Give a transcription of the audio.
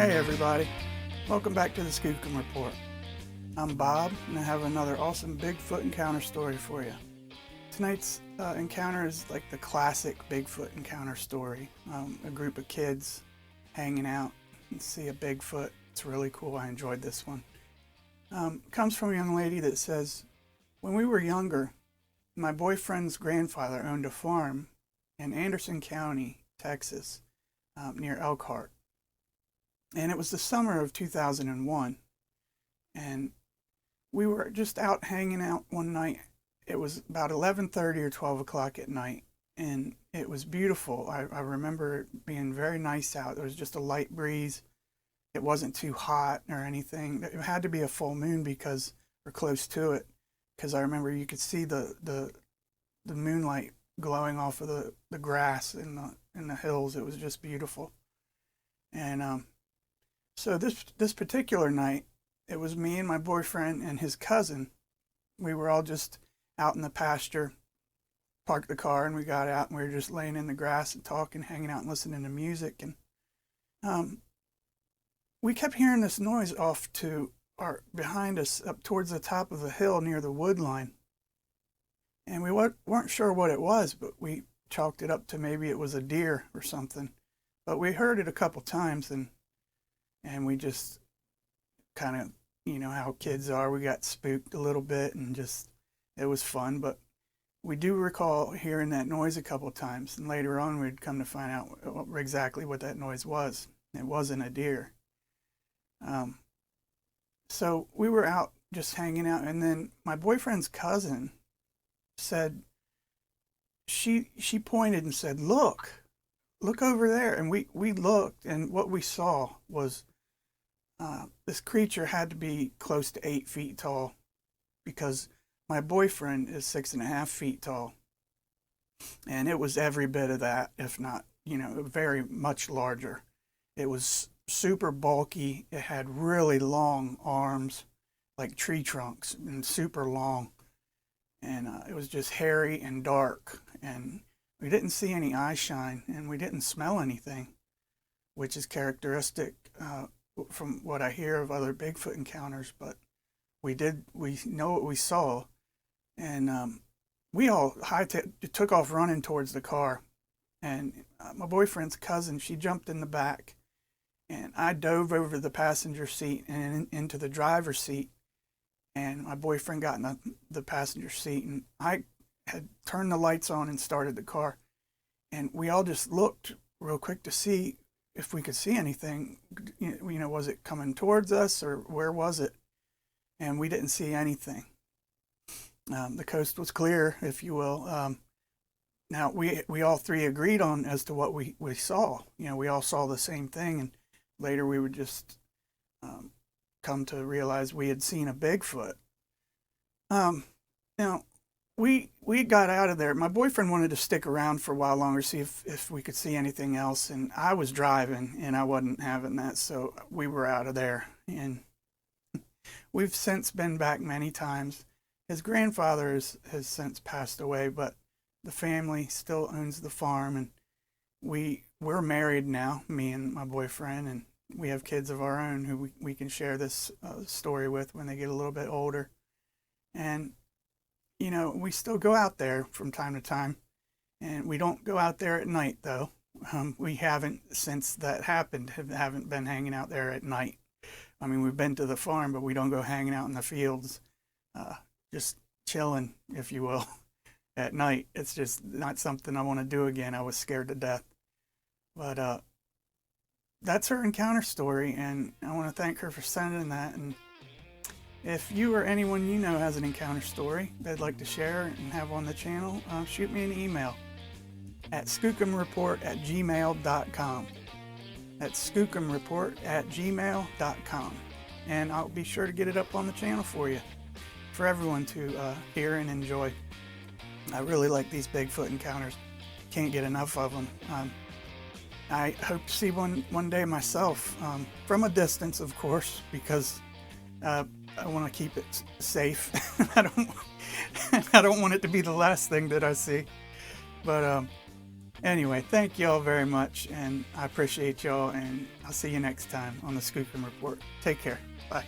Hey everybody, welcome back to the Skookum Report. I'm Bob and I have another awesome Bigfoot encounter story for you. Tonight's encounter is like the classic Bigfoot encounter story. A group of kids hanging out and see a Bigfoot. It's really cool. I enjoyed this one. Comes from a young lady that says, when we were younger, my boyfriend's grandfather owned a farm in Anderson County, Texas, near Elkhart. And it was the summer of 2001, and we were just out hanging out one night. It was about 11:30 or 12 o'clock at night, and it was beautiful. I remember it being very nice out. There was just a light breeze. It wasn't too hot or anything. It had to be a full moon because we're close to it, because I remember you could see the moonlight glowing off of the grass in the hills. It was just beautiful. And so this particular night, it was me and my boyfriend and his cousin. We were all just out in the pasture, parked the car, and we got out and we were just laying in the grass and talking, hanging out and listening to music. And we kept hearing this noise off behind us up towards the top of the hill near the wood line. And we weren't sure what it was, but we chalked it up to maybe it was a deer or something. But we heard it a couple times, and we just kind of, you know how kids are, we got spooked a little bit, and just, it was fun. But we do recall hearing that noise a couple times, and later on we'd come to find out exactly what that noise was. It wasn't a deer. So we were out just hanging out, and then my boyfriend's cousin said, she pointed and said, look over there. And we looked, and what we saw was this creature had to be close to 8 feet tall, because my boyfriend is 6.5 feet tall. And it was every bit of that, if not, very much larger. It was super bulky. It had really long arms, like tree trunks, and super long. And it was just hairy and dark. And we didn't see any eye shine, and we didn't smell anything, which is characteristic from what I hear of other Bigfoot encounters. But we know what we saw, and we all took off running towards the car. And my boyfriend's cousin, she jumped in the back, and I dove over the passenger seat and into the driver's seat. And my boyfriend got in the passenger seat, and I had turned the lights on and started the car. And we all just looked real quick to see if we could see anything. Was it coming towards us, or where was it? And we didn't see anything. The coast was clear, if you will. Now, we all three agreed on as to what we saw. We all saw the same thing, and later we would just come to realize we had seen a Bigfoot. Now, we got out of there. My boyfriend wanted to stick around for a while longer, see if we could see anything else, and I was driving, and I wasn't having that, so we were out of there. And we've since been back many times. His grandfather has since passed away, but the family still owns the farm, and we're married now, me and my boyfriend, and we have kids of our own who we can share this story with when they get a little bit older. And we still go out there from time to time, and we don't go out there at night, though. We haven't, since that happened, haven't been hanging out there at night. I mean, we've been to the farm, but we don't go hanging out in the fields, just chilling, if you will, at night. It's just not something I want to do again. I was scared to death. But that's her encounter story, and I want to thank her for sending that. And if you or anyone you know has an encounter story they'd like to share and have on the channel, shoot me an email at skookumreport@gmail.com. That's skookumreport@gmail.com. And I'll be sure to get it up on the channel for you, for everyone to hear and enjoy. I really like these Bigfoot encounters. Can't get enough of them. I hope to see one day myself, from a distance, of course, because I want to keep it safe. I don't want it to be the last thing that I see. But Anyway, thank y'all very much, and I appreciate y'all, and I'll see you next time on the Skookum Report. Take care. Bye.